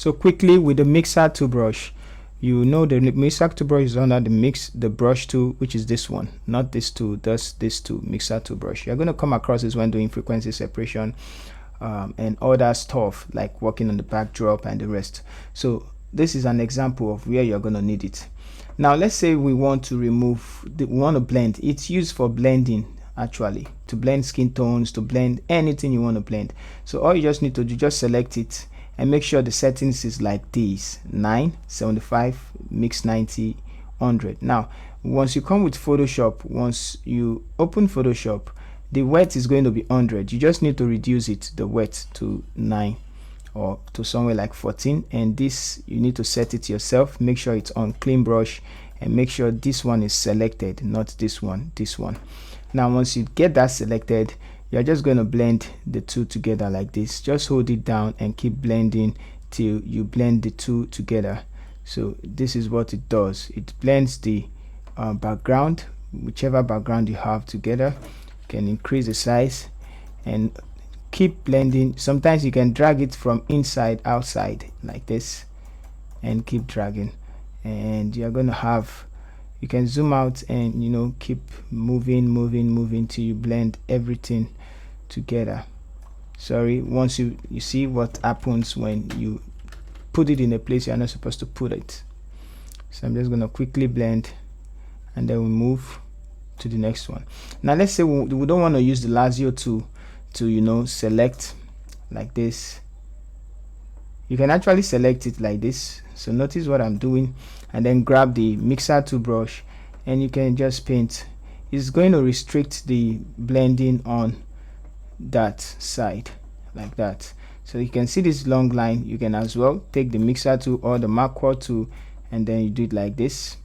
So quickly with the mixer tool brush, you know the mixer tool brush is under the brush tool, which is this one, not this tool, that's this tool, mixer tool brush. You're going to come across this when doing frequency separation and other stuff like working on the backdrop and the rest. So this is an example of where you're going to need it. Now let's say we want to remove we want to blend. It's used for blending, actually, to blend skin tones, to blend anything you want to blend. So all you just need to do, just select it and make sure the settings is like this: 9, 75, mix 90, 100. Now once you come with Photoshop, once you open Photoshop, the wet is going to be 100. You just need to reduce it, the wet, to 9 or to somewhere like 14, and this you need to set it yourself. Make sure it's on clean brush and make sure this one is selected, not this one, this one. Now once you get that selected, you're just going to blend the two together like this. Just hold it down and keep blending till you blend the two together. So this is what it does. It blends the background, whichever background you have, together. You can increase the size and keep blending. Sometimes you can drag it from inside outside like this and keep dragging, and you're going to have, you can zoom out and, you know, keep moving till you blend everything together. Sorry, once you see what happens when you put it in a place you're not supposed to put it. So I'm just going to quickly blend and then we move to the next one. Now let's say we don't want to use the lasso tool to, you know, select like this. You can actually select it like this. So notice what I'm doing, and then grab the mixer tool brush and you can just paint. It's going to restrict the blending on that side like that. So you can see this long line. You can as well take the mixer tool or the marker tool and then you do it like this.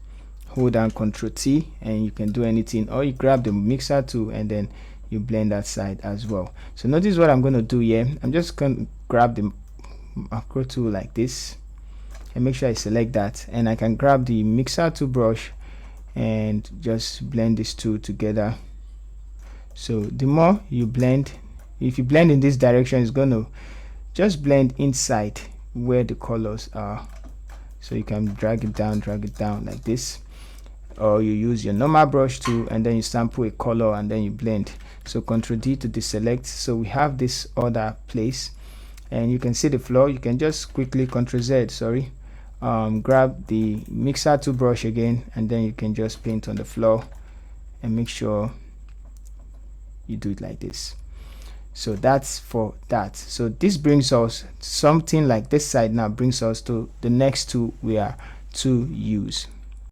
Hold down Ctrl T and you can do anything, or you grab the mixer tool and then you blend that side as well. So notice what I'm going to do here. I'm just going to grab the macro tool like this and make sure I select that, and I can grab the mixer tool brush and just blend these two together. So the more you blend, if you blend in this direction, it's going to just blend inside where the colors are. So you can drag it down like this, or you use your normal brush tool and then you sample a color and then you blend. So Ctrl D to deselect. So we have this other place and you can see the floor. You can just quickly Ctrl Z, sorry, grab the mixer tool brush again and then you can just paint on the floor and make sure you do it like this. So that's for that. So this brings us something like this side. Now brings us to the next tool we are to use.